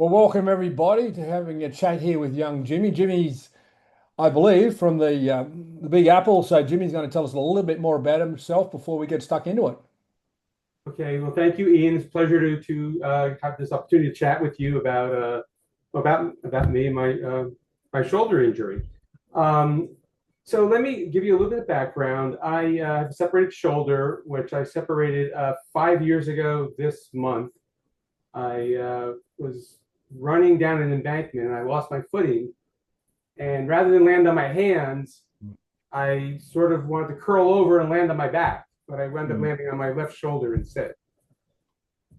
Well, welcome everybody to having a chat here with young Jimmy. Jimmy's, I believe, from the Big Apple. So Jimmy's going to tell us a little bit more about himself before we get stuck into it. Okay, well, thank you, Ian. It's a pleasure to have this opportunity to chat with you about me and my shoulder injury. Um, so let me give you a little bit of background. I have a separated shoulder, which I separated 5 years ago this month. I was running down an embankment and I lost my footing, and rather than land on my hands, I sort of wanted to curl over and land on my back, but I wound up Mm. landing on my left shoulder instead.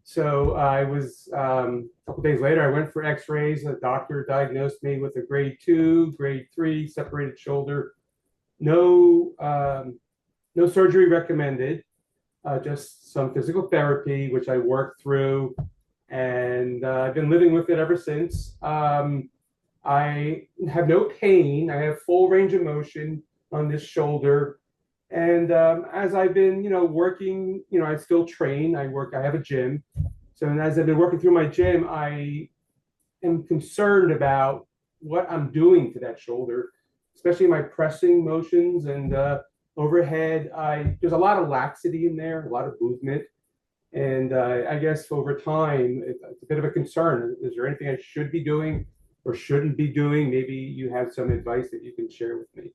So I was a couple days later, I went for x-rays. The doctor diagnosed me with a grade 2, grade 3 separated shoulder. No, no surgery recommended, just some physical therapy, which I worked through. And I've been living with it ever since. I have no pain. I have full range of motion on this shoulder. And as I've been, working, I still train. I have a gym. So as I've been working through my gym, I am concerned about what I'm doing to that shoulder, especially my pressing motions and overhead. There's a lot of laxity in there, a lot of movement. And I guess over time, it's a bit of a concern. Is there anything I should be doing or shouldn't be doing? Maybe you have some advice that you can share with me.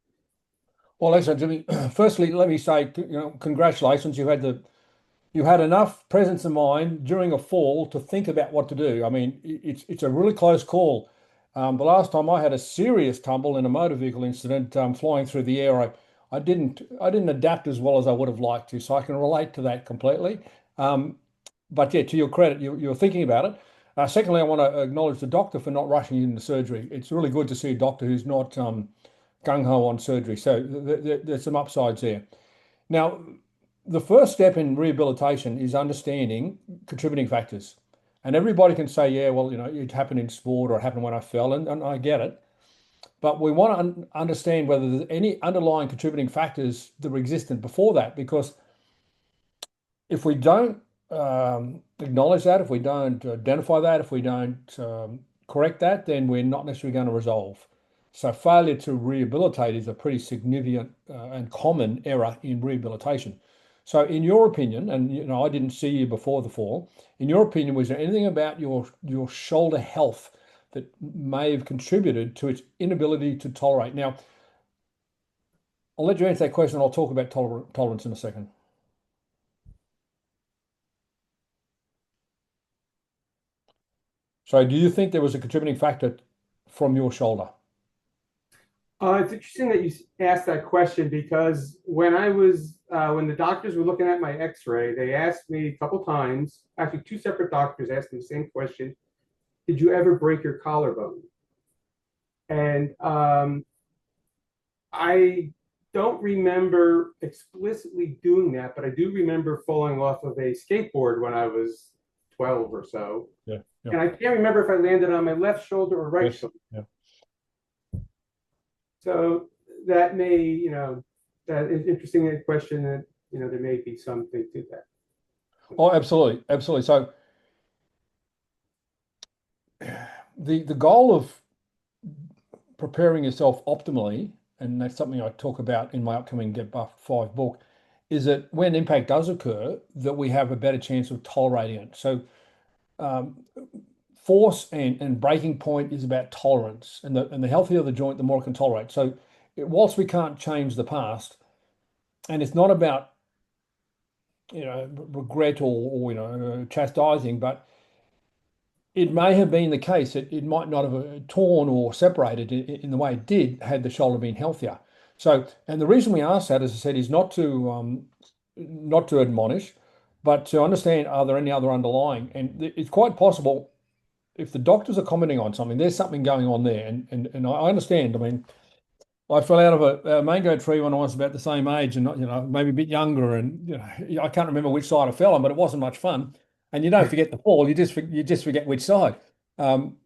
Well, listen, Jimmy. Firstly, let me say, congratulations. You had enough presence of mind during a fall to think about what to do. I mean, it's a really close call. The last time I had a serious tumble in a motor vehicle incident, flying through the air, I didn't adapt as well as I would have liked to. So I can relate to that completely. Um, but yeah, to your credit, you're thinking about it. Secondly, I want to acknowledge the doctor for not rushing you into surgery. It's really good to see a doctor who's not gung ho on surgery. So there's some upsides there. Now, the first step in rehabilitation is understanding contributing factors. And everybody can say, yeah, well, it happened in sport or it happened when I fell, and I get it. But we want to understand whether there's any underlying contributing factors that were existent before that, because if we don't acknowledge that, if we don't identify that, if we don't correct that, then we're not necessarily going to resolve. So failure to rehabilitate is a pretty significant and common error in rehabilitation. So in your opinion, and I didn't see you before the fall, in your opinion, was there anything about your shoulder health that may have contributed to its inability to tolerate? Now, I'll let you answer that question. I'll talk about tolerance in a second. So do you think there was a contributing factor from your shoulder? It's interesting that you asked that question because when the doctors were looking at my X-ray, they asked me a couple times. Actually, two separate doctors asked me the same question: did you ever break your collarbone? And I don't remember explicitly doing that, but I do remember falling off of a skateboard when I was 12 or so. Yeah, yeah. And I can't remember if I landed on my left shoulder or right Yes. shoulder. Yeah. So that may, that is interesting question that, there may be something to that. Oh, absolutely. Absolutely. So the goal of preparing yourself optimally, and that's something I talk about in my upcoming Get Buff 5 book, is that when impact does occur, that we have a better chance of tolerating it. So um, force and breaking point is about tolerance, and the healthier the joint, the more it can tolerate. So whilst we can't change the past, and it's not about regret or chastising, but it may have been the case that it might not have torn or separated in the way it did had the shoulder been healthier. So, and the reason we ask that, as I said, is not to admonish, but to understand, are there any other underlying? And it's quite possible if the doctors are commenting on something, there's something going on there. And I understand. I mean, I fell out of a mango tree when I was about the same age, and maybe a bit younger, and I can't remember which side I fell on, but it wasn't much fun. And you don't forget the fall; you just forget which side. Um,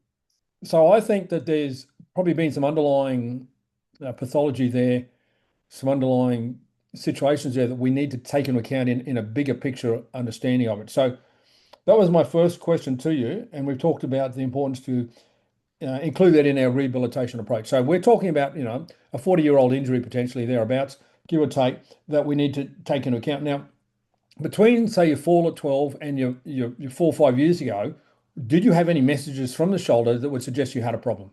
so I think that there's probably been some underlying pathology there, some underlying situations there that we need to take into account in a bigger picture understanding of it. So that was my first question to you, and we've talked about the importance to include that in our rehabilitation approach. So we're talking about, a 40-year-old injury potentially thereabouts, give or take, that we need to take into account. Now, between say your fall at 12 and your 4 or 5 years ago, did you have any messages from the shoulder that would suggest you had a problem?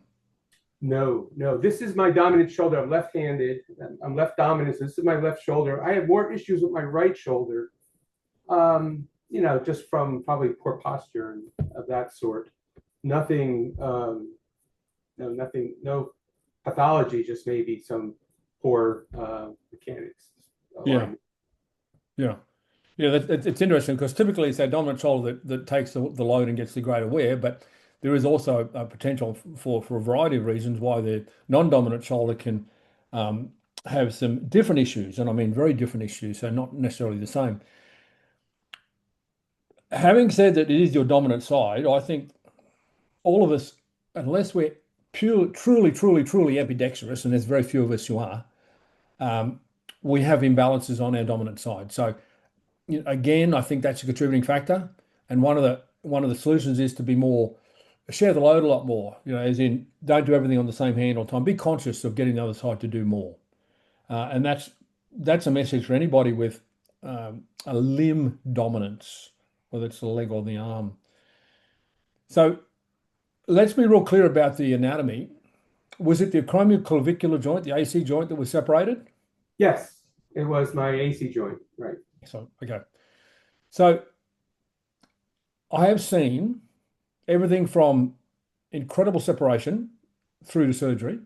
No, no. This is my dominant shoulder. I'm left-handed. I'm left dominant. So this is my left shoulder. I have more issues with my right shoulder. Just from probably poor posture and of that sort. Nothing, no, nothing, no pathology. Just maybe some poor mechanics. Yeah, Alignment. yeah. Yeah, it's interesting because typically it's our dominant shoulder that takes the load and gets the greater wear, but there is also a potential for a variety of reasons why the non-dominant shoulder can um, have some different issues, and I mean very different issues, so not necessarily the same. Having said that it is your dominant side, I think all of us, unless we're truly ambidextrous, and there's very few of us who are, um, we have imbalances on our dominant side. So again, I think that's a contributing factor. And one of the solutions is to be more share the load a lot more. As in don't do everything on the same hand all the time. Be conscious of getting the other side to do more. And that's a message for anybody with a limb dominance, whether it's the leg or the arm. So let's be real clear about the anatomy. Was it the acromioclavicular joint, the AC joint, that was separated? Yes, it was my AC joint. Right. So okay. So I have seen everything from incredible separation through to surgery.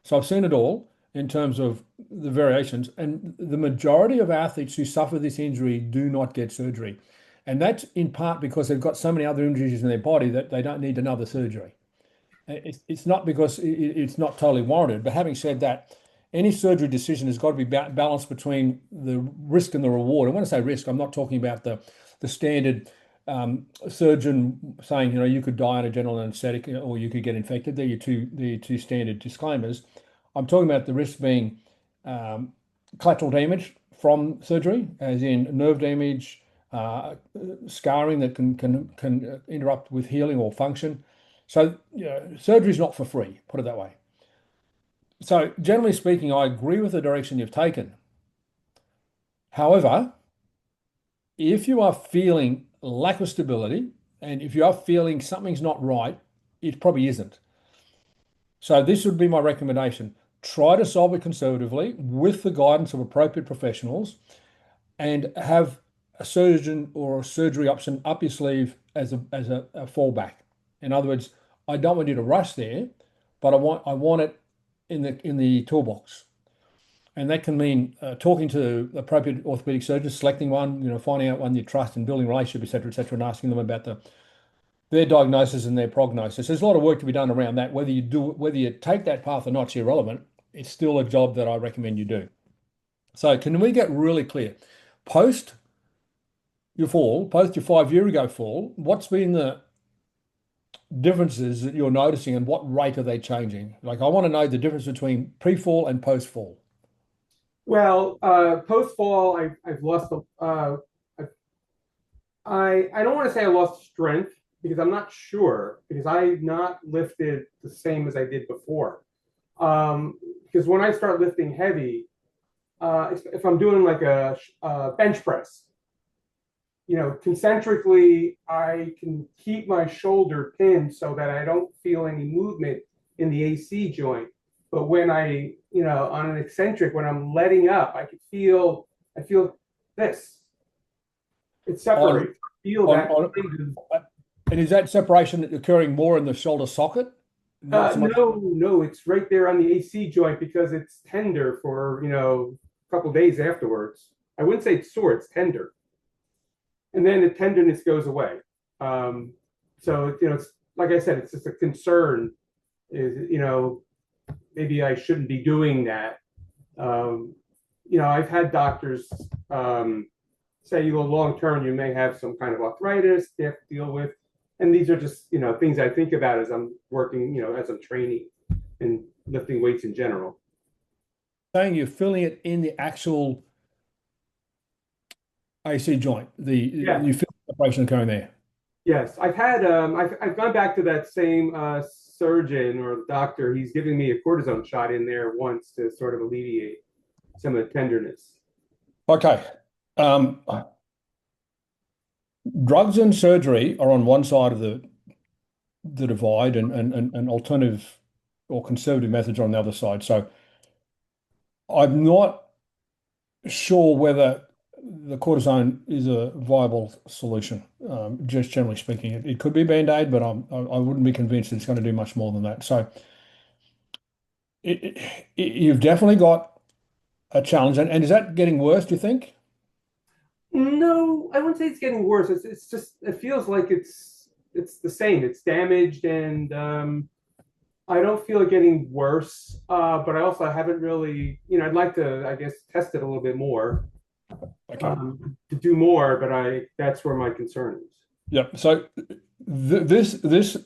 So I've seen it all in terms of the variations. And the majority of athletes who suffer this injury do not get surgery. And that's in part because they've got so many other injuries in their body that they don't need another surgery. It's not because it's not totally warranted. But having said that, any surgery decision has got to be balanced between the risk and the reward. And when I say risk, I'm not talking about the standard surgeon saying, you could die on a general anesthetic or you could get infected. They're the two standard disclaimers. I'm talking about the risk being collateral damage from surgery, as in nerve damage, scarring that can interrupt with healing or function. So, surgery is not for free, put it that way. So, generally speaking, I agree with the direction you've taken. However, if you are feeling lack of stability and if you are feeling something's not right, it probably isn't. So, this would be my recommendation. Try to solve it conservatively with the guidance of appropriate professionals and have a surgeon or a surgery option up your sleeve as a fallback. In other words, I don't want you to rush there, but I want it in the toolbox. And that can mean talking to appropriate orthopedic surgeons, selecting one, finding out one you trust and building relationship, et cetera, and asking them about their diagnosis and their prognosis. There's a lot of work to be done around that. Whether you take that path or not is irrelevant. It's still a job that I recommend you do. So can we get really clear? Post your fall, post your 5 year ago fall, what's been the differences that you're noticing and what rate are they changing? Like I want to know the difference between pre-fall and post-fall. Well, post fall, I've lost. I don't want to say I lost strength because I'm not sure because I've not lifted the same as I did before. Because when I start lifting heavy, if I'm doing like a bench press, concentrically, I can keep my shoulder pinned so that I don't feel any movement in the AC joint. But when on an eccentric, when I'm letting up, I feel this. It On, separates. I feel on, that on, kind and is that separation occurring more in the shoulder socket? Not so much. no, it's right there on the AC joint because it's tender for, a couple days afterwards. I wouldn't say it's sore, it's tender. And then the tenderness goes away. So, it's like I said, it's just a concern is, maybe I shouldn't be doing that. I've had doctors say, long term, you may have some kind of arthritis they have to deal with. And these are just, things I think about as I'm working, as I'm training and lifting weights in general. Saying you're feeling it in the actual AC joint. Yeah. You feel operation occurring there. Yes, I've gone back to that same surgeon or doctor. He's giving me a cortisone shot in there once to sort of alleviate some of the tenderness. Okay. Um, Drugs and surgery are on one side of the divide, and alternative or conservative methods are on the other side. So I'm not sure whether the cortisone is a viable solution. Just generally speaking, it could be a band-aid, but I wouldn't be convinced it's going to do much more than that. So you've definitely got a challenge. And is that getting worse, do you think? No, I wouldn't say it's getting worse. It's just it feels like it's the same. It's damaged, and I don't feel it getting worse. But I also haven't really, I'd like to, I guess, test it a little bit more Okay. to do more. But that's where my concern is. Yeah. So this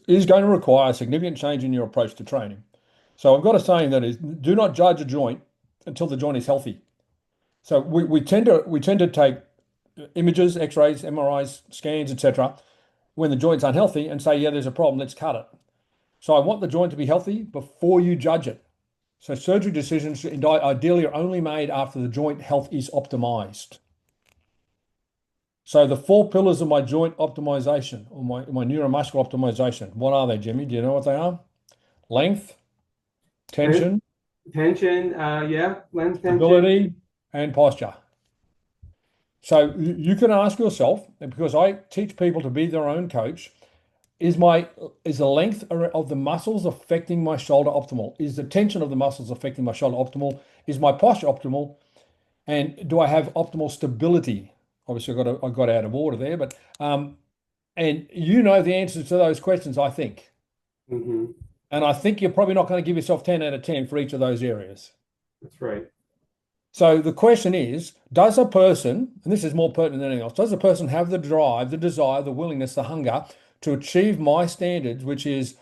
is going to require a significant change in your approach to training. So I've got a saying that is, do not judge a joint until the joint is healthy. So we tend to take images, X-rays, MRIs, scans, etc., when the joint's unhealthy and say, yeah, there's a problem, let's cut it. So I want the joint to be healthy before you judge it. So surgery decisions ideally are only made after the joint health is optimized. So the four pillars of my joint optimization or my neuromuscular optimization, what are they, Jimmy? Do you know what they are? Length, Ten- tension, Tension, yeah, length tension. stability, and posture. So you can ask yourself, and because I teach people to be their own coach, is the length of the muscles affecting my shoulder optimal? Is the tension of the muscles affecting my shoulder optimal? Is my posture optimal? And do I have optimal stability? Obviously, I got out of order there, but and you know the answers to those questions, I think. Hmm. And I think you're probably not going to give yourself 10 out of 10 for each of those areas. That's right. So the question is, does a person, and this is more pertinent than anything else, does a person have the drive, the desire, the willingness, the hunger to achieve my standards, which is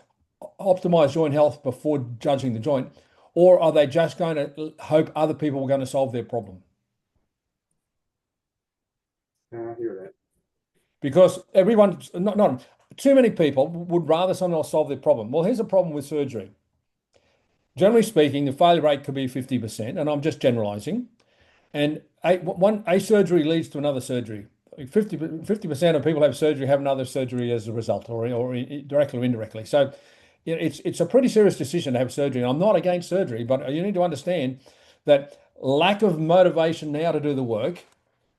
optimize joint health before judging the joint, or are they just going to hope other people are going to solve their problem? I hear that. Because everyone, not too many people would rather someone else solve their problem. Well, here's a problem with surgery. Generally speaking, the failure rate could be 50%, and I'm just generalizing. And a surgery leads to another surgery. 50% of people have surgery, have another surgery as a result, or directly or indirectly. So it's a pretty serious decision to have surgery. And I'm not against surgery, but you need to understand that lack of motivation now to do the work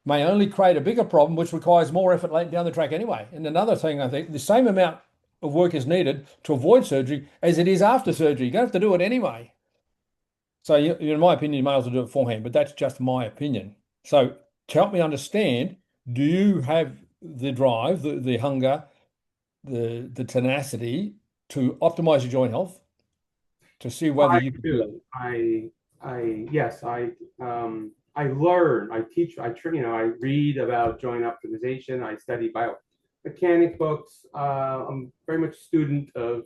may only create a bigger problem, which requires more effort later down the track anyway. And another thing, I think the same amount of work is needed to avoid surgery as it is after surgery. You're going to have to do it anyway. So, in my opinion, you may as well do it beforehand, but that's just my opinion. So, to help me understand, do you have the drive, the hunger, the tenacity to optimize your joint health to see whether I you can do it? do. Yes, I learn, I teach, I train, I read about joint optimization. I study biomechanic books. I'm very much a student of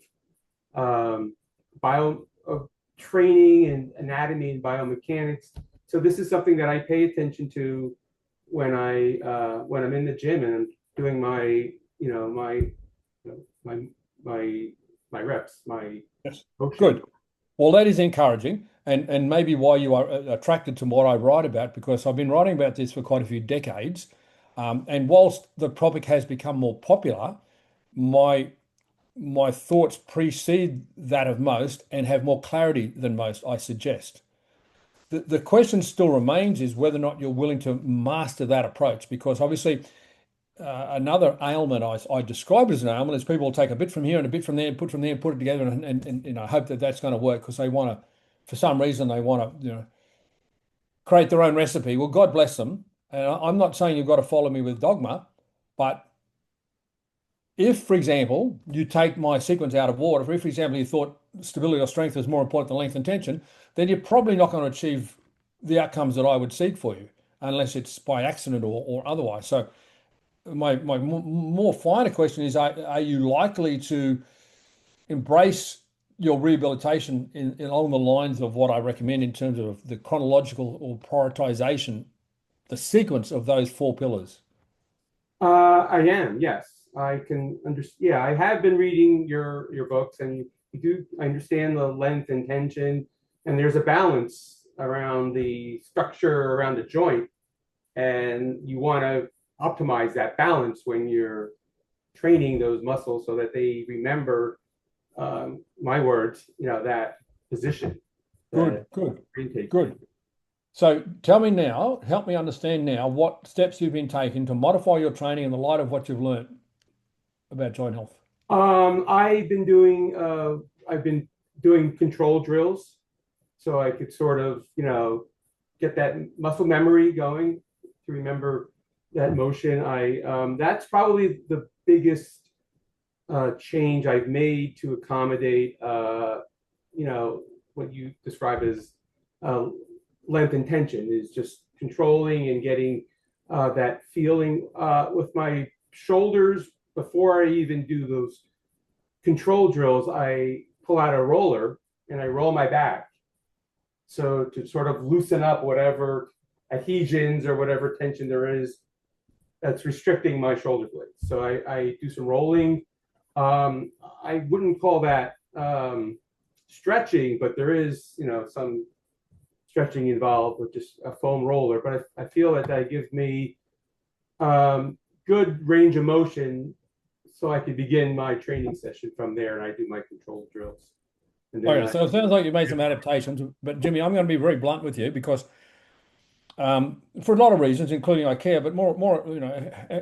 bio of training and anatomy and biomechanics. So this is something that I pay attention to when I'm in the gym and I'm doing my my my my reps, my Yes. motion. Good. Well, that is encouraging, and maybe why you are attracted to what I write about, because I've been writing about this for quite a few decades. And whilst the topic has become more popular, my my thoughts precede that of most and have more clarity than most, I suggest. The question still remains is whether or not you're willing to master that approach, because obviously another ailment I describe as an ailment is people take a bit from here and a bit from there, put from there, put it together, and hope that that's going to work because they want to, for some reason, they want to, create their own recipe. Well, God bless them. And I'm not saying you've got to follow me with dogma, but if, for example, you take my sequence out of order, if, for example, you thought stability or strength is more important than length and tension, then you're probably not going to achieve the outcomes that I would seek for you, unless it's by accident or otherwise. So my more finer question is, are you likely to embrace your rehabilitation along the lines of what I recommend in terms of the chronological or prioritization, the sequence of those four pillars? I am, yes. I can understand. Yeah, I have been reading your books, and you do understand the length and tension, and there's a balance around the structure around the joint, and you want to optimize that balance when you're training those muscles so that they remember my words, that position Good, that good, brain takes. good. So tell me now, help me understand now what steps you've been taking to modify your training in the light of what you've learned about joint health. I've been doing control drills so I could sort of, get that muscle memory going to remember that motion. That's probably the biggest change I've made to accommodate, you know, what you describe as uh, length and tension is just controlling and getting that feeling with my shoulders before I even do those control drills. I pull out a roller and I roll my back. So to sort of loosen up whatever adhesions or whatever tension there is that's restricting my shoulder blades. So I do some rolling. I wouldn't call that stretching, but there is, some stretching involved with just a foam roller. But I feel that gives me good range of motion so I could begin my training session from there and I do my control drills. And then Okay, so it sounds like you've made some adaptations, but Jimmy, I'm going to be very blunt with you because for a lot of reasons, including I care, but more,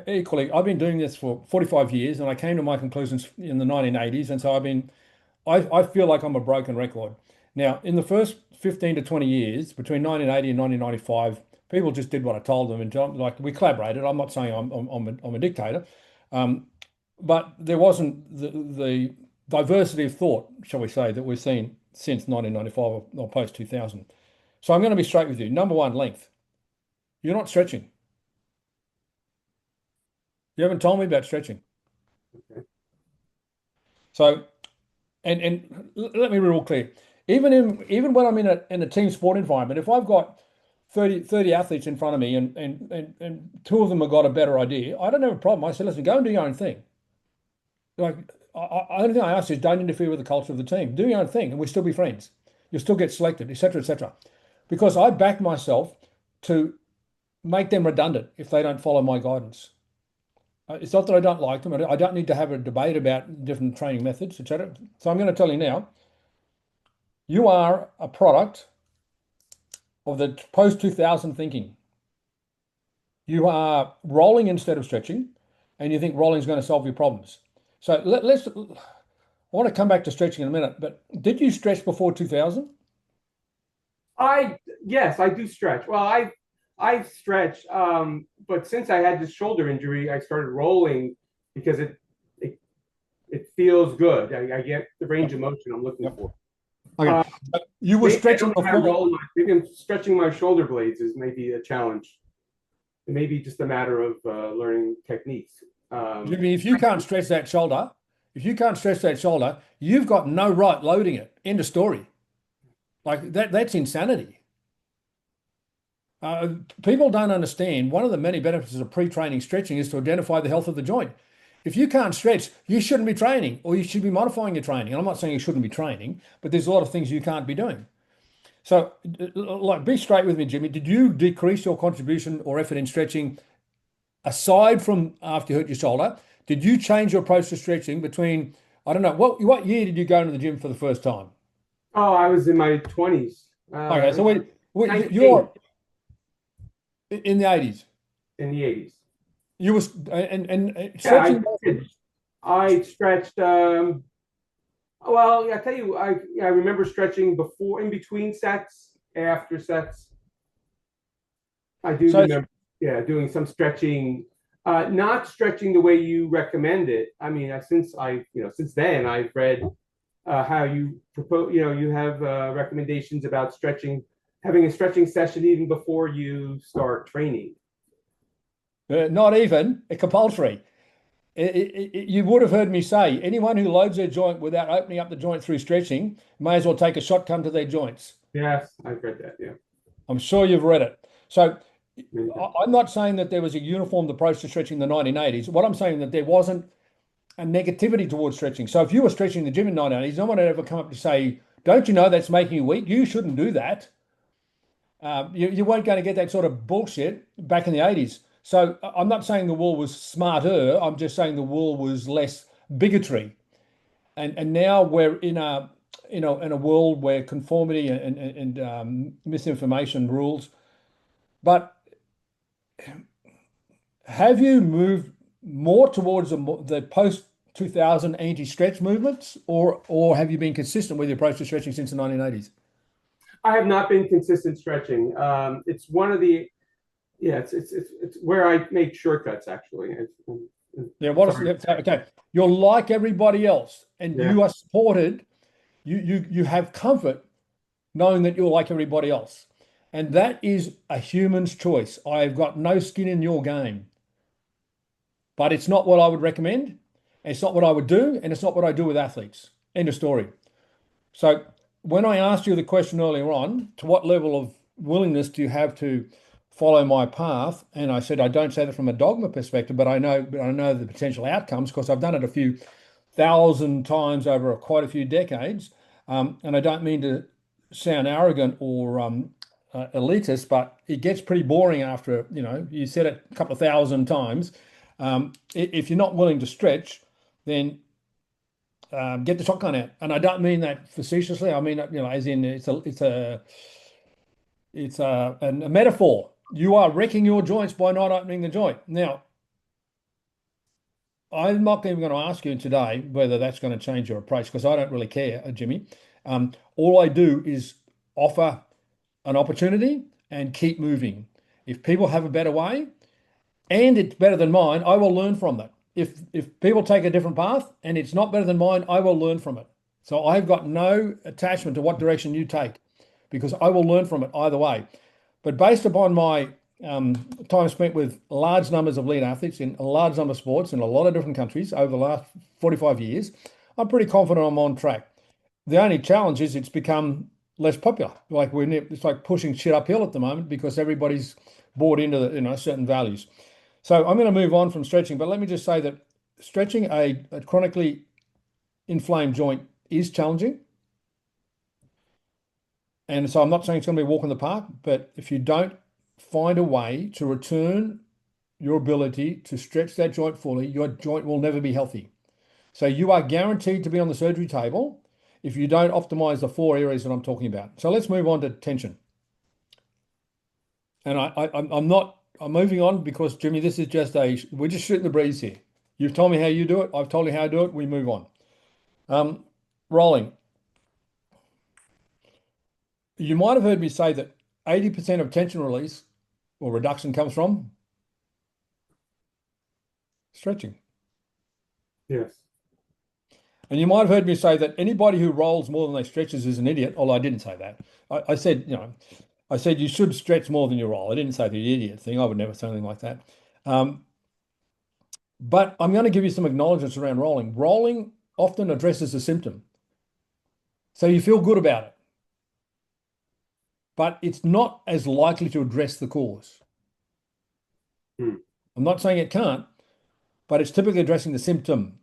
equally, I've been doing this for 45 years and I came to my conclusions in the 1980s. And so I feel like I'm a broken record. Now, in the first 15 to 20 years, between 1980 and 1995, people just did what I told them. And like we collaborated. I'm not saying I'm a dictator, um, but there wasn't the diversity of thought, shall we say, that we've seen since 1995 or post 2000. So I'm going to be straight with you. Number one, length. You're not stretching. You haven't told me about stretching. So, let me be real clear. Even when I'm in a team sport environment, if I've got 30 athletes in front of me and two of them have got a better idea, I don't have a problem. I say, listen, go and do your own thing. Like, only thing I ask is don't interfere with the culture of the team. Do your own thing, and we'll still be friends. You'll still get selected, etc., etc. Because I back myself to make them redundant if they don't follow my guidance. It's not that I don't like them. I don't need to have a debate about different training methods, etc. So I'm going to tell you now, you are a product of the post 2000 thinking. You are rolling instead of stretching, and you think rolling is going to solve your problems. So let's. I want to come back to stretching in a minute, but did you stretch before 2000? I yes, I do stretch. Well, I stretch, but since I had this shoulder injury, I started rolling because it, it feels good. I get the range of motion I'm looking Yep. for. Okay. You were Maybe I stretching don't know how to before. roll maybe I'm stretching my shoulder blades is maybe a challenge. It may be just a matter of learning techniques. Jimmy, if you can't stretch that shoulder, you've got no right loading it. End of story. Like that's insanity. Uh, People don't understand one of the many benefits of pre-training stretching is to identify the health of the joint. If you can't stretch, you shouldn't be training or you should be modifying your training. And I'm not saying you shouldn't be training, but there's a lot of things you can't be doing. So, like, be straight with me, Jimmy. Did you decrease your contribution or effort in stretching aside from after you hurt your shoulder? Did you change your approach to stretching between, I don't know, what year did you go into the gym for the first time? Oh, I was in my 20s, Okay, so you're 1980 in the 80s. in the 80s. You was and Yeah, I stretching. did. I stretched. Well, yeah, I tell you, I remember stretching before, in between sets, after sets. I do So remember, yeah, doing some stretching, not stretching the way you recommend it. I mean, since then I've read how you propose, you have recommendations about stretching, having a stretching session even before you start training. not even a compulsory. You would have heard me say anyone who loads their joint without opening up the joint through stretching may as well take a shotgun to their joints. Yes, I've read that. Yeah. I'm sure you've read it. So Many times. I'm not saying that there was a uniform approach to stretching in the 1980s. What I'm saying that there wasn't a negativity towards stretching. So if you were stretching in the gym in the 1980s, no one would ever come up to say, "Don't you know that's making you weak? You shouldn't do that." You weren't going to get that sort of bullshit back in the 80s. So I'm not saying the wall was smarter. I'm just saying the wall was less bigotry. And now we're in a in a world where conformity and misinformation rules. But have you moved more towards the post 2000 anti-stretch movements, or have you been consistent with your approach to stretching since the 1980s? I have not been consistent stretching. It's one of the yeah, it's where I make shortcuts actually. Yeah, what is Sorry. okay? You're like everybody else, and Yeah. you are supported. You have comfort knowing that you're like everybody else, and that is a human's choice. I've got no skin in your game, but it's not what I would recommend. It's not what I would do, and it's not what I do with athletes. End of story. So when I asked you the question earlier on, to what level of willingness do you have to follow my path? And I said I don't say that from a dogma perspective, but I know the potential outcomes because I've done it a few thousand times over quite a few decades. And I don't mean to sound arrogant or elitist, but it gets pretty boring after, you said it a couple of thousand times. If you're not willing to stretch, then get the shotgun out. And I don't mean that facetiously. I mean, as in it's a metaphor. You are wrecking your joints by not opening the joint. Now, I'm not even going to ask you today whether that's going to change your approach because I don't really care, Jimmy. All I do is offer an opportunity and keep moving. If people have a better way and it's better than mine, I will learn from that. If people take a different path and it's not better than mine, I will learn from it. So I've got no attachment to what direction you take because I will learn from it either way. But based upon my time spent with large numbers of elite athletes in a large number of sports in a lot of different countries over the last 45 years, I'm pretty confident I'm on track. The only challenge is it's become less popular. It's like pushing shit uphill at the moment because everybody's bought into certain values. So I'm going to move on from stretching, but let me just say that stretching a chronically inflamed joint is challenging. And so I'm not saying it's going to be a walk in the park, but if you don't find a way to return your ability to stretch that joint fully, your joint will never be healthy. So you are guaranteed to be on the surgery table if you don't optimize the four areas that I'm talking about. So let's move on to tension. And I'm moving on because Jimmy, this is we're just shooting the breeze here. You've told me how you do it. I've told you how I do it. We move on. Um, Rolling. You might have heard me say that 80% of tension release or reduction comes from stretching. Yes. And you might have heard me say that anybody who rolls more than they stretches is an idiot. Although I didn't say that. I said, I said you should stretch more than you roll. I didn't say the idiot thing. I would never say anything like that. Um, but I'm going to give you some acknowledgements around rolling. Rolling often addresses the symptom. So you feel good about it, but it's not as likely to address the cause. Hmm. I'm not saying it can't, but it's typically addressing the symptom.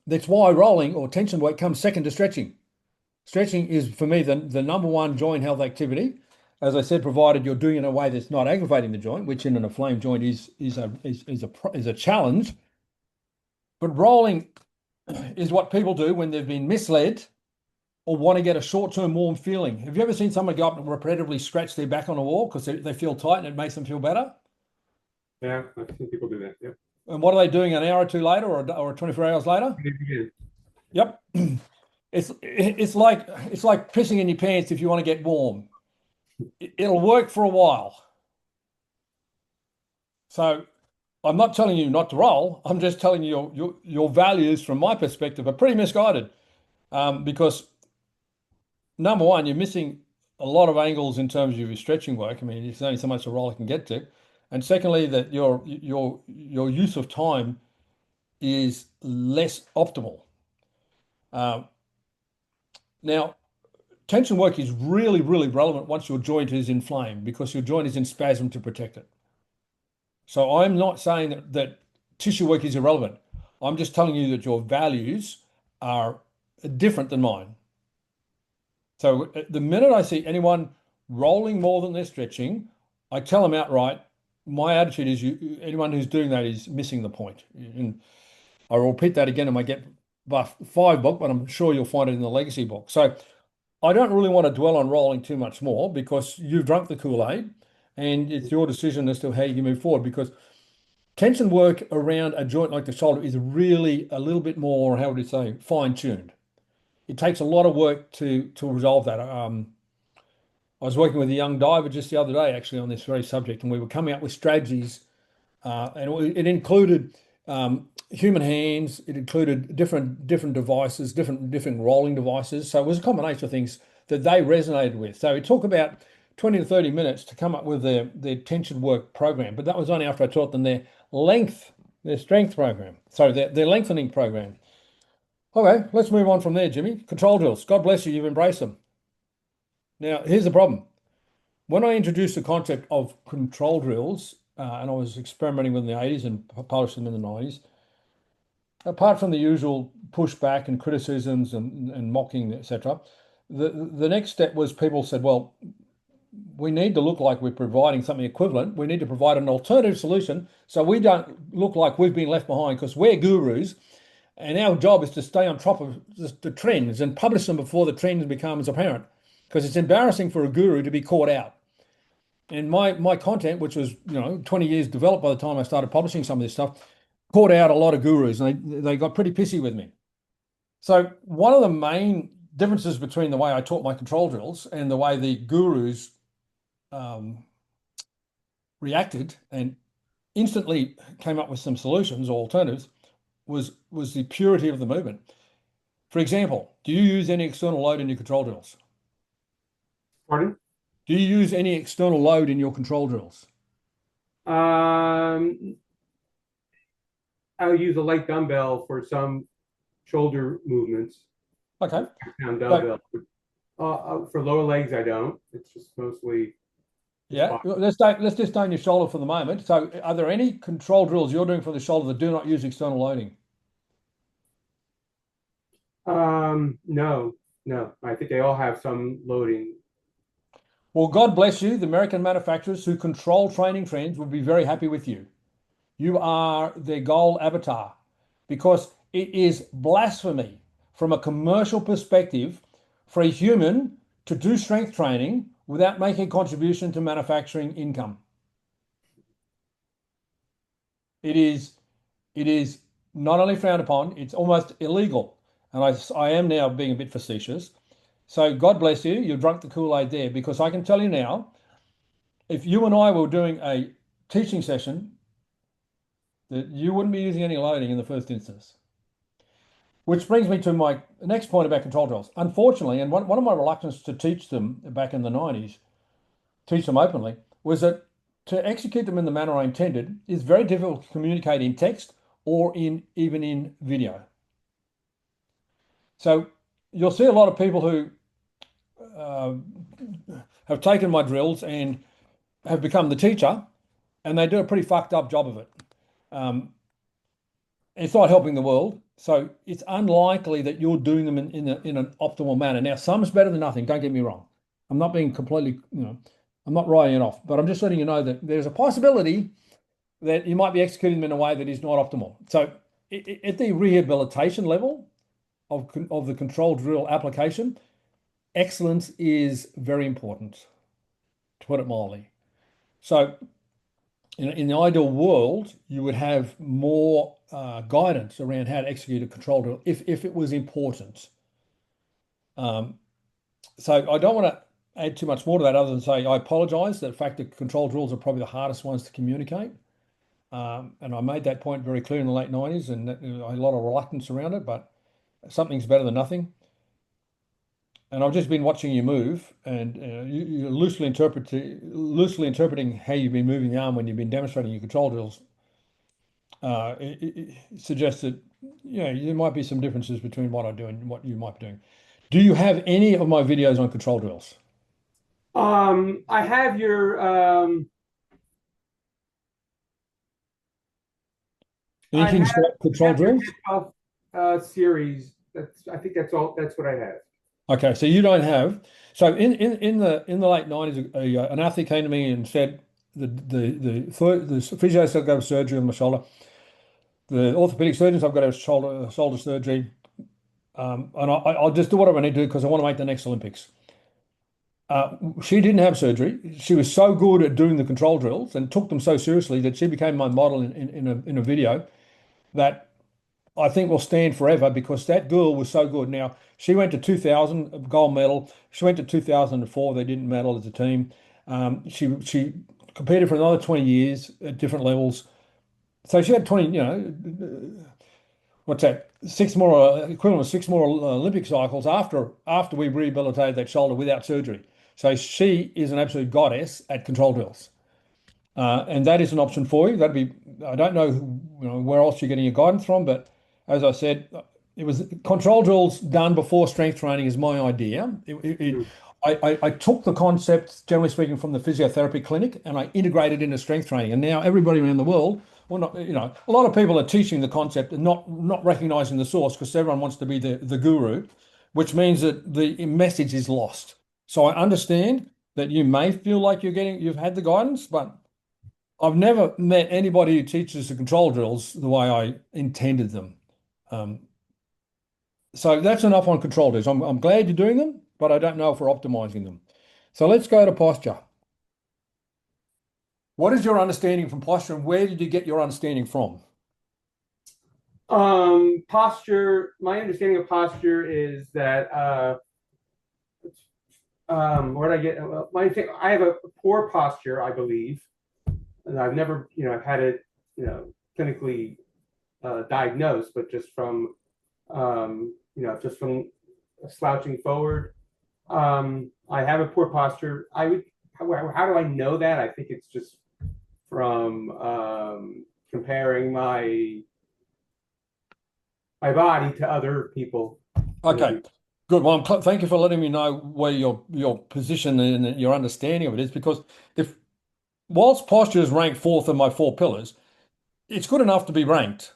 That's why rolling or tension work comes second to stretching. Stretching is for me the number one joint health activity. As I said, provided you're doing it in a way that's not aggravating the joint, which in an inflamed joint is a challenge. But rolling is what people do when they've been misled or want to get a short-term warm feeling. Have you ever seen someone go up and repetitively scratch their back on a wall because they feel tight and it makes them feel better? Yeah, I've seen people do that. Yep. And what are they doing an hour or two later or 24 hours later? Yep. It's like pissing in your pants if you want to get warm. It'll work for a while. So I'm not telling you not to roll. I'm just telling you your values from my perspective are pretty misguided. Because number one, you're missing a lot of angles in terms of your stretching work. I mean, there's only so much a roller can get to. And secondly, that your use of time is less optimal. Um, Now, tension work is really, really relevant once your joint is inflamed because your joint is in spasm to protect it. So I'm not saying that tissue work is irrelevant. I'm just telling you that your values are different than mine. So the minute I see anyone rolling more than they're stretching, I tell them outright, my attitude is anyone who's doing that is missing the point. And I will repeat that again in my Get Buff 5 book, but I'm sure you'll find it in the Legacy book. So I don't really want to dwell on rolling too much more because you've drunk the Kool-Aid and it's your decision as to how you move forward because tension work around a joint like the shoulder is really a little bit more, how would you say, fine-tuned. It takes a lot of work to resolve that. I was working with a young diver just the other day, actually, on this very subject, and we were coming up with strategies, and it included human hands. It included different devices, different rolling devices. So it was a combination of things that they resonated with. So it took about 20 to 30 minutes to come up with their tension work program, but that was only after I taught them their strength program. So their lengthening program. Okay, let's move on from there, Jimmy. Control drills. God bless you. You've embraced them. Now, here's the problem. When I introduced the concept of control drills, and I was experimenting with them in the 80s and published them in the 90s, apart from the usual pushback and criticisms and mocking, etc., the next step was people said, well, we need to look like we're providing something equivalent. We need to provide an alternative solution so we don't look like we've been left behind because we're gurus and our job is to stay on top of the trends and publish them before the trends becomes apparent because it's embarrassing for a guru to be caught out. And my content, which was 20 years developed by the time I started publishing some of this stuff, caught out a lot of gurus and they got pretty pissy with me. So one of the main differences between the way I taught my control drills and the way the gurus reacted and instantly came up with some solutions or alternatives was the purity of the movement. For example, do you use any external load in your control drills? Pardon? Do you use any external load in your control drills? Um, I'll use a light dumbbell for some shoulder movements. Okay. Pound So, dumbbell. For lower legs, I don't. It's just mostly yeah, let's just stay on your shoulder for the moment. So are there any control drills you're doing for the shoulder that do not use external loading? No, no. I think they all have some loading. Well, God bless you. The American manufacturers who control training trends would be very happy with you. You are their goal avatar because it is blasphemy from a commercial perspective for a human to do strength training without making a contribution to manufacturing income. It is it is not only frowned upon, it's almost illegal. And I am now being a bit facetious. So God bless you. You've drunk the Kool-Aid there because I can tell you now, if you and I were doing a teaching session, that you wouldn't be using any loading in the first instance. Which brings me to my next point about control drills. Unfortunately, and one of my reluctance to teach them back in the 90s, teach them openly, was that to execute them in the manner I intended is very difficult to communicate in text or even in video. So you'll see a lot of people who uh, have taken my drills and have become the teacher, and they do a pretty fucked up job of it. Um, it's not helping the world, so it's unlikely that you're doing them in an optimal manner. Now, some's better than nothing. Don't get me wrong. I'm not being completely, I'm not writing it off, but I'm just letting you know that there's a possibility that you might be executing them in a way that is not optimal. So, at the rehabilitation level of the control drill application, excellence is very important, to put it mildly. So, in the ideal world, you would have more guidance around how to execute a control drill if it was important. Um, so I don't want to add too much more to that other than say I apologize that the fact that control drills are probably the hardest ones to communicate. And I made that point very clear in the late 90s and a lot of reluctance around it, but something's better than nothing. And I've just been watching you move, and you're loosely interpreting how you've been moving the arm when you've been demonstrating your control drills. It suggests that there might be some differences between what I do and what you might be doing. Do you have any of my videos on control drills? I have your I Anything have control your drills? hip hop series. I think that's all. That's what I have. Okay, so you don't have. So in the late 90s, an athlete came to me and said the physio said I've got to have surgery on my shoulder. The orthopedic surgeons I've got to have shoulder surgery. And I'll just do whatever I need to do because I want to make the next Olympics. She didn't have surgery. She was so good at doing the control drills and took them so seriously that she became my model in a video that I think will stand forever because that girl was so good. Now, she went to 2000 gold medal. She went to 2004. They didn't medal as a team. She competed for another 20 years at different levels. So she had 20, what's that? Six more equivalent of six more Olympic cycles after we rehabilitated that shoulder without surgery. So she is an absolute goddess at control drills. And that is an option for you. That'd be, I don't know, where else you're getting your guidance from, but as I said, it was control drills done before strength training is my idea. I took the concept, generally speaking, from the physiotherapy clinic and I integrated into strength training. And now everybody around the world, well, not, a lot of people are teaching the concept and not recognizing the source because everyone wants to be the guru, which means that the message is lost. So I understand that you may feel like you've had the guidance, but I've never met anybody who teaches the control drills the way I intended them. Um, so that's enough on control drills. I'm glad you're doing them, but I don't know if we're optimizing them. So let's go to posture. What is your understanding from posture and where did you get your understanding from? Posture. My understanding of posture is that where did I get? Well, I have a poor posture, I believe, and I've never had it clinically diagnosed, but just from slouching forward. I have a poor posture. How do I know that? I think it's just from comparing my body to other people. Okay, good. Well, thank you for letting me know where your position and your understanding of it is, because if whilst posture is ranked fourth of my four pillars, it's good enough to be ranked.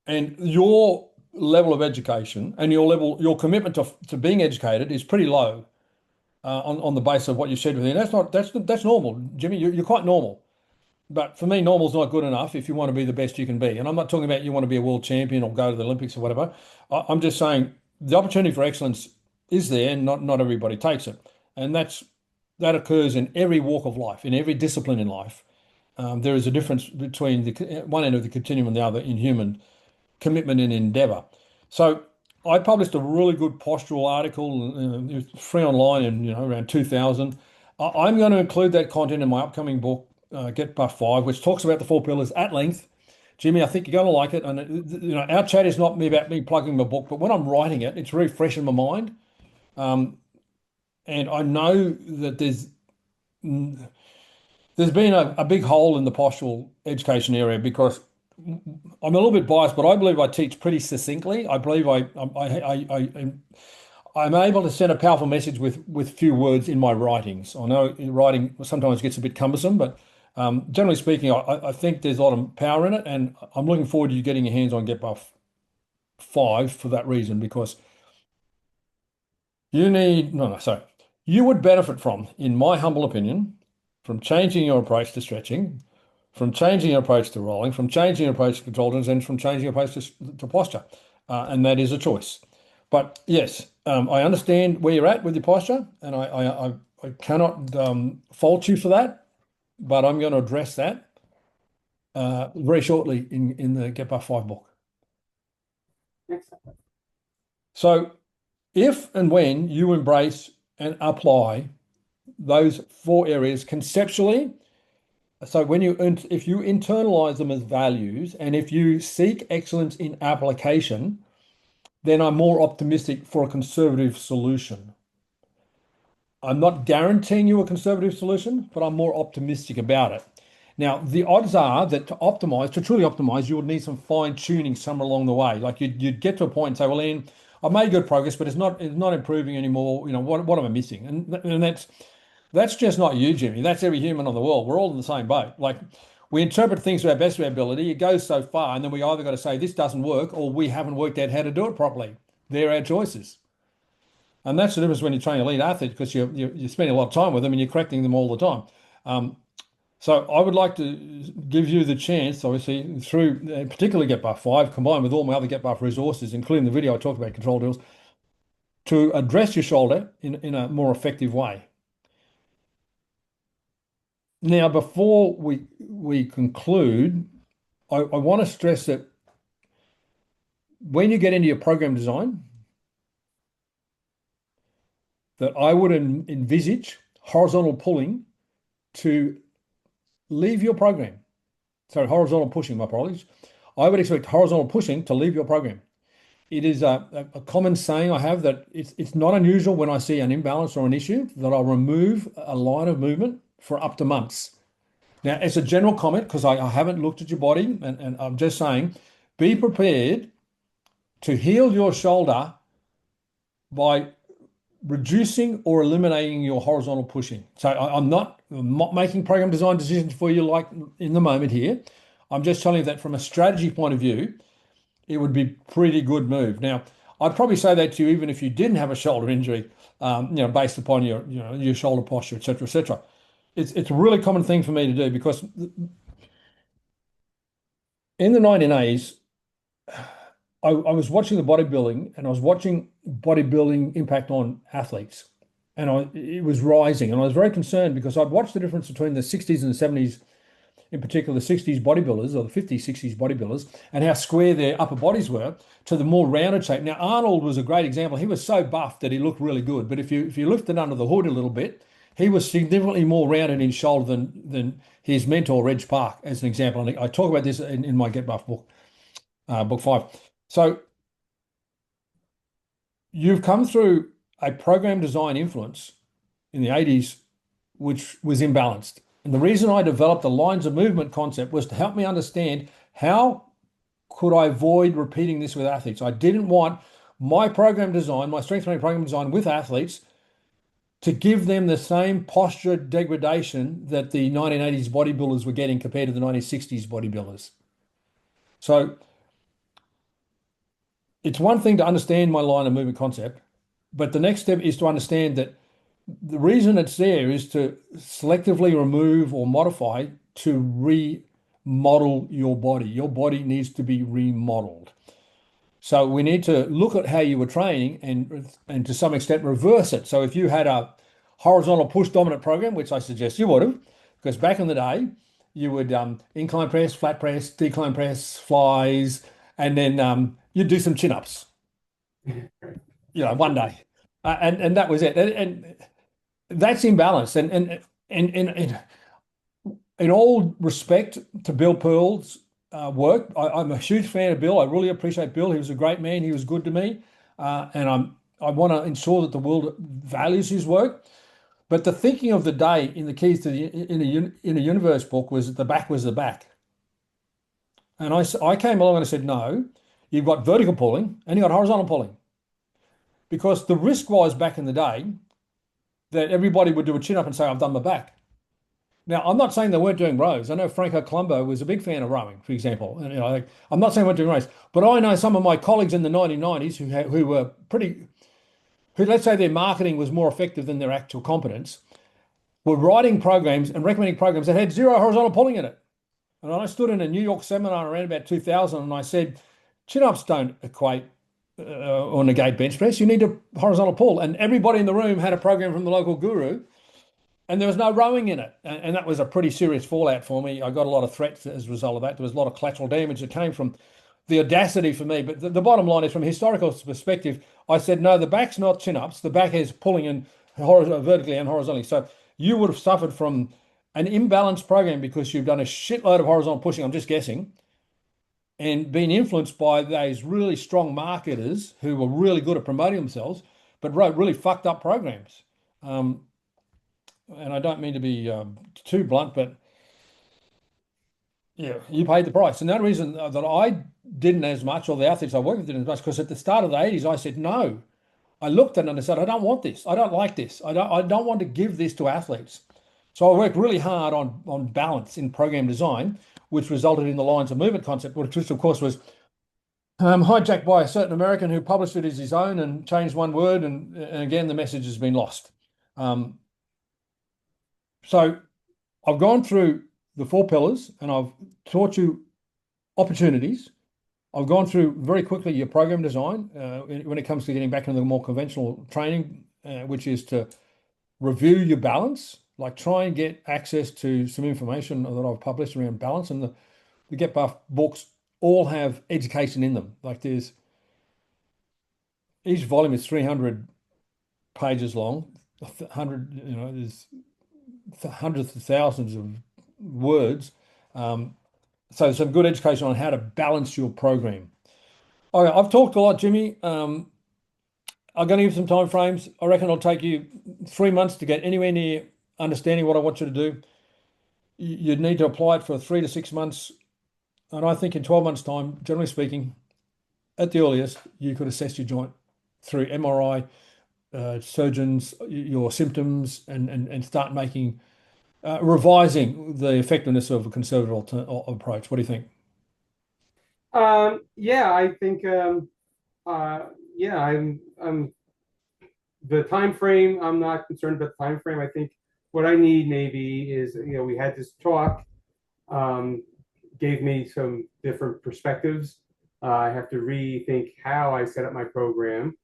And your level of education and your commitment to being educated is pretty low on the basis of what you said with me. And that's normal, Jimmy. You're quite normal. But for me, normal's not good enough if you want to be the best you can be. And I'm not talking about you want to be a world champion or go to the Olympics or whatever. I'm just saying the opportunity for excellence is there, and not everybody takes it. And that occurs in every walk of life, in every discipline in life. There is a difference between the one end of the continuum and the other in human commitment and endeavor. So I published a really good postural article, it was free online in around 2000. I'm going to include that content in my upcoming book, Get Buff 5, which talks about the four pillars at length. Jimmy, I think you're going to like it. And our chat is not me about me plugging my book, but when I'm writing it, it's very fresh in my mind. Um, and I know that there's been a big hole in the postural education area because I'm a little bit biased, but I believe I teach pretty succinctly. I believe I'm able to send a powerful message with few words in my writings. I know writing sometimes gets a bit cumbersome, but generally speaking, I think there's a lot of power in it, and I'm looking forward to you getting your hands on Get Buff 5 for that reason, because you need, no, no, sorry. You would benefit from, in my humble opinion, from changing your approach to stretching, from changing your approach to rolling, from changing your approach to control drills, and from changing your approach to posture. And that is a choice. But yes, I understand where you're at with your posture, and I cannot fault you for that, but I'm going to address that very shortly in the Get Buff 5 book. Excellent. So if and when you embrace and apply those four areas conceptually, so if you internalize them as values and if you seek excellence in application, then I'm more optimistic for a conservative solution. I'm not guaranteeing you a conservative solution, but I'm more optimistic about it. Now, the odds are that to truly optimize, you would need some fine tuning somewhere along the way. Like you'd get to a point and say, well, Ian, I've made good progress, but it's not improving anymore. What am I missing? And that's just not you, Jimmy. That's every human on the world. We're all in the same boat. Like we interpret things to our best of our ability. It goes so far, and then we either got to say this doesn't work, or we haven't worked out how to do it properly. They're our choices. And that's the difference when you're training elite athletes because you're spending a lot of time with them and you're correcting them all the time. Um, so I would like to give you the chance, obviously, through particularly Get Buff 5, combined with all my other Get Buff resources, including the video I talked about control drills, to address your shoulder in a more effective way. Now, before we conclude, I want to stress that when you get into your program design, that I would envisage horizontal pulling to leave your program. Sorry, horizontal pushing, my apologies. I would expect horizontal pushing to leave your program. It is a common saying I have that it's not unusual when I see an imbalance or an issue that I'll remove a line of movement for up to months. Now, it's a general comment because I haven't looked at your body and I'm just saying, be prepared to heal your shoulder by reducing or eliminating your horizontal pushing. So I'm not making program design decisions for you like in the moment here. I'm just telling you that from a strategy point of view, it would be pretty good move. Now, I'd probably say that to you even if you didn't have a shoulder injury, based upon your shoulder posture, etc., etc. It's a really common thing for me to do because in the 1980s, I was watching the bodybuilding and I was watching bodybuilding impact on athletes, and it was rising, and I was very concerned because I'd watched the difference between the 60s and the 70s, in particular the 60s bodybuilders or the 50s, 60s bodybuilders, and how square their upper bodies were to the more rounded shape. Now, Arnold was a great example. He was so buff that he looked really good, but if you lifted under the hood a little bit, he was significantly more rounded in his shoulder than his mentor, Reg Park, as an example. And I talk about this in my Get Buff book, book 5. So you've come through a program design influence in the 80s, which was imbalanced. And the reason I developed the lines of movement concept was to help me understand how could I avoid repeating this with athletes. I didn't want my program design, my strength training program design with athletes to give them the same posture degradation that the 1980s bodybuilders were getting compared to the 1960s bodybuilders. So it's one thing to understand my line of movement concept, but the next step is to understand that the reason it's there is to selectively remove or modify to remodel your body. Your body needs to be remodeled. So we need to look at how you were training and to some extent reverse it. So if you had a horizontal push dominant program, which I suggest you would have, because back in the day you would incline press, flat press, decline press, flies, and then you'd do some chin ups. One day, and that was it. And that's imbalanced. And in all respect to Bill Pearl's work, I'm a huge fan of Bill. I really appreciate Bill. He was a great man. He was good to me, and I want to ensure that the world values his work. But the thinking of the day in the Keys to the Inner Universe book was that the back was the back. And I came along and I said, no, you've got vertical pulling and you've got horizontal pulling. Because the risk was back in the day that everybody would do a chin up and say, I've done the back. Now, I'm not saying they weren't doing rows. I know Franco Colombo was a big fan of rowing, for example. And I'm not saying they weren't doing rows, but I know some of my colleagues in the 1990s who were who let's say their marketing was more effective than their actual competence, were writing programs and recommending programs that had zero horizontal pulling in it. And I stood in a New York seminar around about 2000 and I said, chin-ups don't equate or negate bench press. You need a horizontal pull. And everybody in the room had a program from the local guru and there was no rowing in it. And that was a pretty serious fallout for me. I got a lot of threats as a result of that. There was a lot of collateral damage that came from the audacity for me. But the bottom line is, from a historical perspective, I said, no, the back's not chin-ups. The back is pulling in vertically and horizontally. So you would have suffered from an imbalanced program because you've done a shitload of horizontal pushing, I'm just guessing, and been influenced by those really strong marketers who were really good at promoting themselves, but wrote really fucked up programs. And I don't mean to be too blunt, but Yeah, you paid the price. And the only reason that I didn't as much, or the athletes I worked with didn't as much, because at the start of the 80s, I said, no. I looked at it and I said, I don't want this. I don't like this. I don't want to give this to athletes. So I worked really hard on balance in program design, which resulted in the lines of movement concept, which of course was hijacked by a certain American who published it as his own and changed one word. And again, the message has been lost. Um, so I've gone through the four pillars and I've taught you opportunities. I've gone through very quickly your program design when it comes to getting back into the more conventional training, which is to review your balance, like try and get access to some information that I've published around balance. And the Get Buff books all have education in them. Like each volume is 300 pages long, 100, there's hundreds of thousands of words. Um, so some good education on how to balance your program. Okay, I've talked a lot, Jimmy. I'm going to give some time frames. I reckon it'll take you 3 months to get anywhere near understanding what I want you to do. You'd need to apply it for 3 to 6 months. And I think in 12 months' time, generally speaking, at the earliest, you could assess your joint through MRI, surgeons, your symptoms, and start revising the effectiveness of a conservative approach. What do you think? Yeah, I think yeah, I'm the time frame. I'm not concerned about the time frame. I think what I need maybe is, we had this talk, um, gave me some different perspectives. I have to rethink how I set up my program,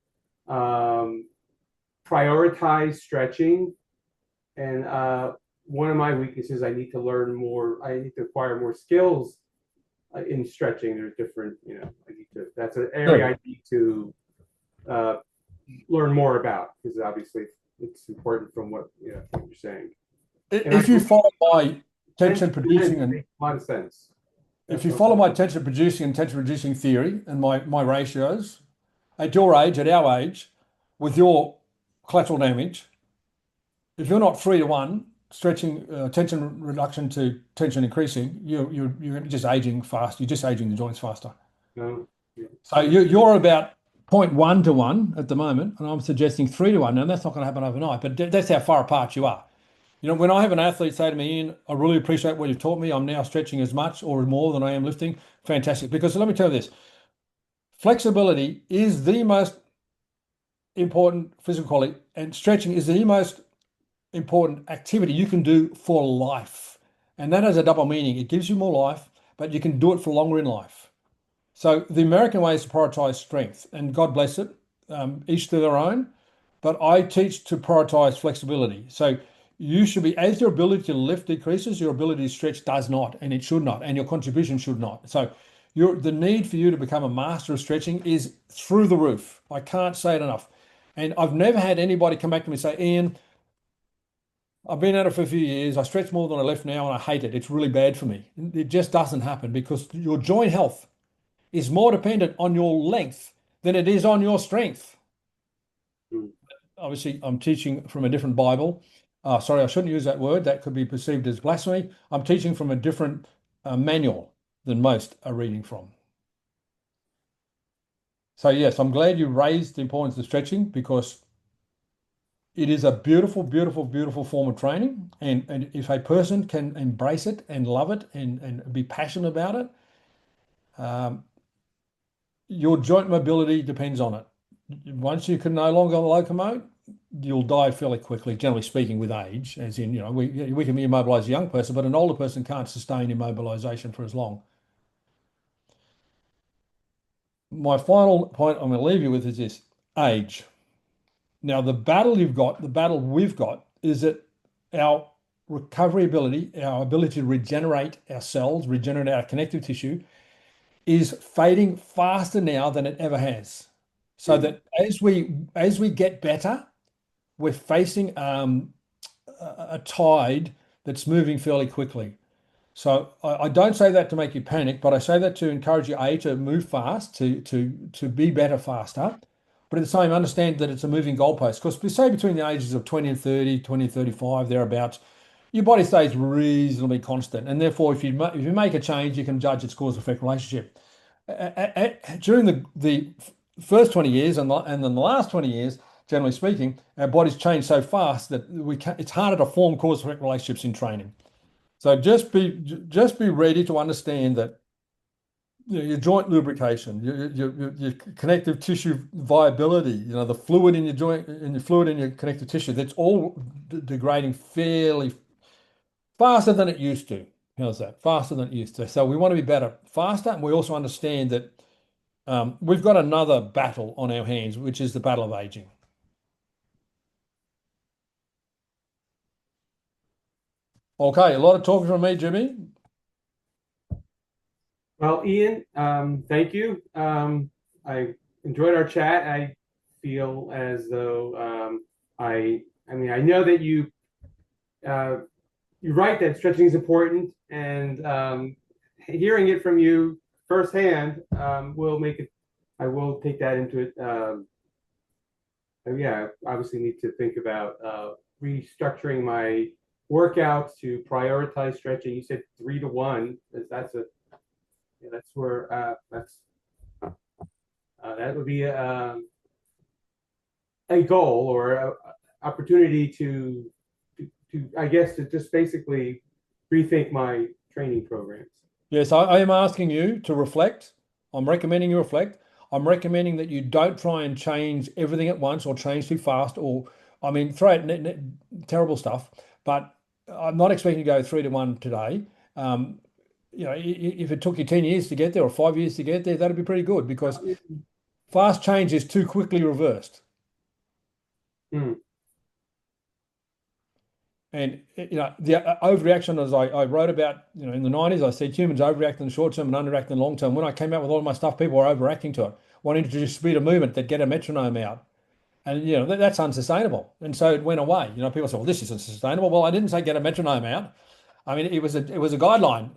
um, prioritize stretching, and one of my weaknesses, I need to learn more. I need to acquire more skills in stretching. There's different, I need to. That's an area Sure. I need to uh, learn more about, because obviously it's important from what you're saying. And I If you believe follow my tension tension producing and makes a lot of sense. if That's you what follow my tension producing and tension reducing theory and my ratios, at your age, at our age, with your collateral damage, if you're not 3 to 1 stretching tension reduction to tension increasing, you're just aging fast. You're just aging the joints faster. no, yeah. So you're about 0.1 to 1 at the moment, and I'm suggesting 3 to 1. Now that's not going to happen overnight, but that's how far apart you are. When I have an athlete say to me, Ian, I really appreciate what you've taught me. I'm now stretching as much or more than I am lifting. Fantastic. Because let me tell you this, flexibility is the most important physical quality, and stretching is the most important activity you can do for life. And that has a double meaning. It gives you more life, but you can do it for longer in life. So the American way is to prioritize strength, and God bless it, each to their own. But I teach to prioritize flexibility. So you should be, as your ability to lift decreases, your ability to stretch does not, and it should not, and your contribution should not. So the need for you to become a master of stretching is through the roof. I can't say it enough. And I've never had anybody come back to me and say, Ian, I've been at it for a few years. I stretch more than I lift now and I hate it. It's really bad for me. It just doesn't happen because your joint health is more dependent on your length than it is on your strength. Mm. Obviously, I'm teaching from a different Bible. Sorry, I shouldn't use that word. That could be perceived as blasphemy. I'm teaching from a different manual than most are reading from. So, yes, I'm glad you raised the importance of stretching because it is a beautiful, beautiful, beautiful form of training. And if a person can embrace it and love it and be passionate about it, um, your joint mobility depends on it. Once you can no longer locomote, you'll die fairly quickly, generally speaking, with age, as in, we can immobilize a young person, but an older person can't sustain immobilization for as long. My final point I'm going to leave you with is this: age. Now, the battle we've got is that our recovery ability, our ability to regenerate our cells, regenerate our connective tissue, is fading faster now than it ever has. So Mm. that as we get better, we're facing a tide that's moving fairly quickly. So I don't say that to make you panic, but I say that to encourage you, A, to move fast, to be better faster, but at the same, understand that it's a moving goalpost. Because say between the ages of 20 and 30, 20 and 35, thereabouts, your body stays reasonably constant, and therefore, if you make a change, you can judge its cause effect relationship. During the first 20 years and then the last 20 years, generally speaking, our bodies change so fast that it's harder to form cause effect relationships in training. So just be ready to understand that your joint lubrication, your connective tissue viability, the fluid in your joint, in your fluid in your connective tissue, that's all degrading fairly faster than it used to. How's that? Faster than it used to. So we want to be better, faster, and we also understand that we've got another battle on our hands, which is the battle of aging. Okay, a lot of talking from me, Jimmy. Well, Ian, thank you. I enjoyed our chat. I feel as though I mean, I know that uh, you're right that stretching is important, and hearing it from you firsthand will make it. I will take that into it. Yeah, obviously need to think about restructuring my workouts to prioritize stretching. You said 3 to 1. That's a that's where that would be a goal or a opportunity to I guess to just basically rethink my training programs. Yes, I am asking you to reflect. I'm recommending you reflect. I'm recommending that you don't try and change everything at once or change too fast or, I mean, throw out terrible stuff. But I'm not expecting to go 3 to 1 today. Um, if it took you 10 years to get there or 5 years to get there, that'd be pretty good because fast change is too quickly reversed. Mm, And the overreaction, as I wrote about, in the 90s, I said humans overreact in the short term and underreact in the long term. When I came out with all of my stuff, people were overreacting to it, wanting to introduce speed of movement that get a metronome out. And that's unsustainable. And so it went away. People say, well, this isn't sustainable. Well, I didn't say get a metronome out. I mean, it was a guideline,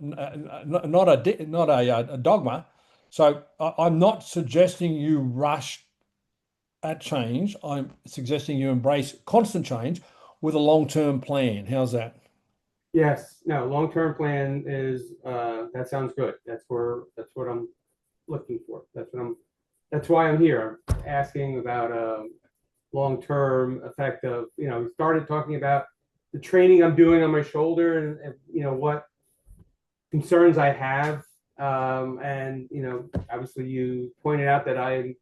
not a dogma. So I'm not suggesting you rush at change. I'm suggesting you embrace constant change with a long-term plan. How's that? yes, no, long-term plan is that sounds good. That's what I'm looking for. That's why I'm here. I'm asking about long-term effect of, we started talking about the training I'm doing on my shoulder and what concerns I have. And obviously you pointed out that I'm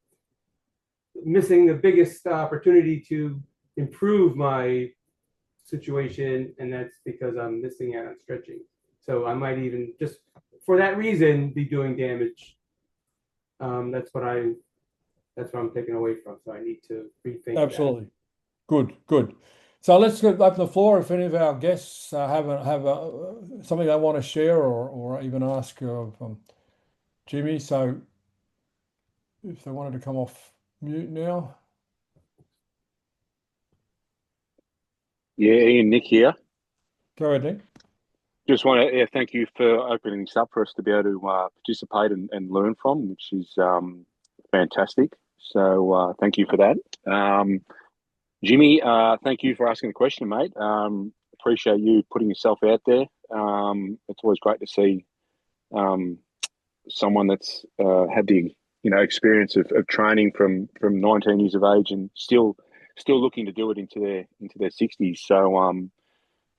missing the biggest opportunity to improve my situation, and that's because I'm missing out on stretching. So I might even just for that reason be doing damage. That's what I'm taking away from. So I need to rethink that. Absolutely. Good, good. So let's open the floor. If any of our guests something they want to share or even ask of Jimmy. So if they wanted to come off mute now, Yeah, Ian, Nick here. go ahead, Nick. Just want to thank you for opening this up for us to be able to participate and learn from, which is fantastic. So thank you for that. Jimmy, thank you for asking the question, mate. Appreciate you putting yourself out there. It's always great to see someone that's had the experience of training from 19 years of age and still looking to do it into their 60s. So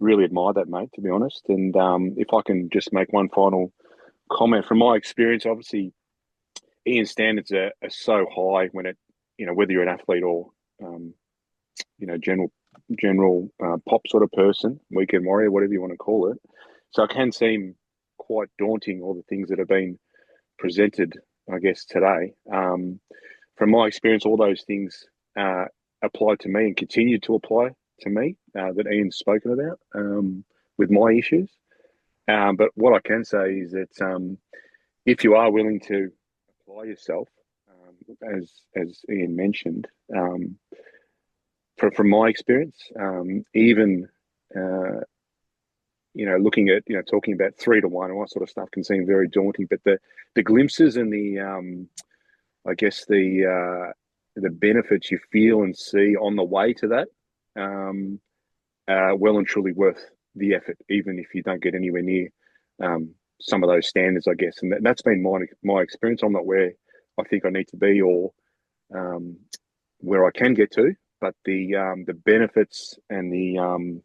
really admire that, mate, to be honest. And if I can just make one final comment from my experience, obviously Ian's standards are so high when whether you're an athlete or general pop sort of person, weekend warrior, whatever you want to call it. So it can seem quite daunting, all the things that have been presented, I guess, today. From my experience, all those things apply to me and continue to apply to me that Ian's spoken about with my issues. But what I can say is that if you are willing to apply yourself, as Ian mentioned, from my experience, even looking at talking about 3 to 1 and all that sort of stuff can seem very daunting. But the glimpses and the I guess the benefits you feel and see on the way to that are well and truly worth the effort, even if you don't get anywhere near some of those standards, I guess. And that's been my experience. I'm not where I think I need to be or where I can get to, but the benefits and the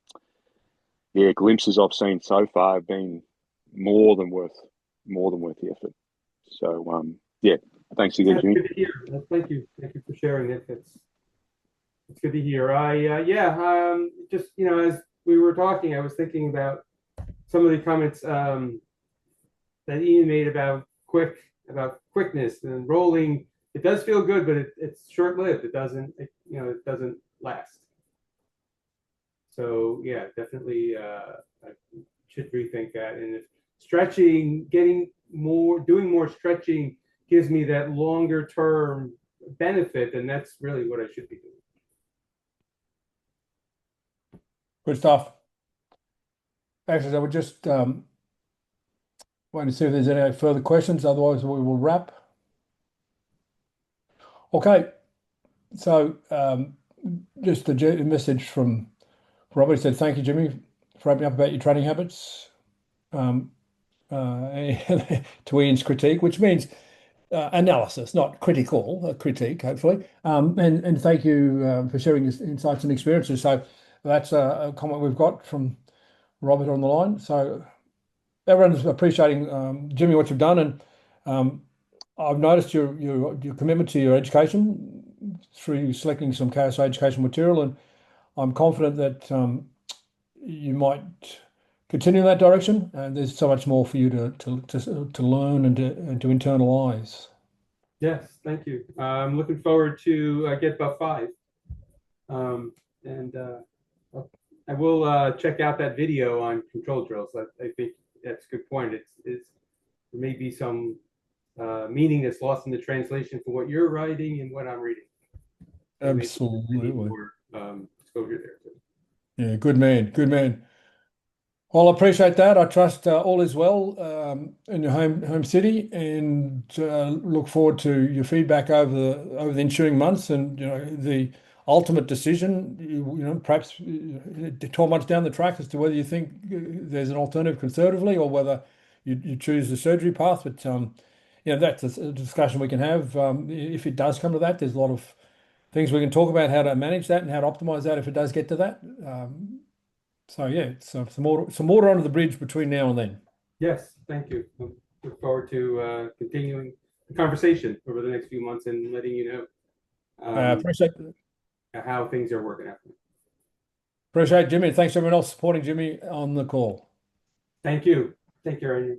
glimpses I've seen so far have been more than worth the effort. So yeah, thanks again, Yeah, Jimmy. good to hear. Thank you for sharing it. It's good to hear. Just as we were talking, I was thinking about some of the comments that Ian made about quickness and rolling. It does feel good, but it's short lived. It doesn't last. So yeah, definitely I should rethink that. And if stretching, doing more stretching gives me that longer term benefit, then that's really what I should be doing. Good stuff. Actually, I would just wait to see if there's any further questions. Otherwise, we will wrap. Okay. So just a message from Robert said, thank you, Jimmy, for opening up about your training habits. To Ian's critique, which means analysis, not critical, critique, hopefully. And thank you for sharing your insights and experiences. So that's a comment we've got from Robert on the line. So everyone's appreciating, Jimmy, what you've done. And I've noticed your commitment to your education through selecting some KSI education material. And I'm confident that you might continue in that direction, and there's so much more for you to learn and to internalize. Yes, thank you. I'm looking forward to get about 5. And I will check out that video on control drills. I think that's a good point. There may be some meaning that's lost in the translation for what you're writing and what I'm reading. Absolutely. More exposure there too. Yeah, good man, good man. Well, I appreciate that. I trust all is well in your home city, and look forward to your feedback over the ensuing months, and the ultimate decision. Perhaps 12 months down the track as to whether you think there's an alternative conservatively, or whether you choose the surgery path. But that's a discussion we can have. If it does come to that, there's a lot of things we can talk about, how to manage that and how to optimize that if it does get to that. So yeah, some water under the bridge between now and then. Yes, thank you. Look forward to continuing the conversation over the next few months and letting you know Appreciate how things are working out. Jimmy. Thanks to everyone else supporting Jimmy on the call. Thank you. Take care, Andrew.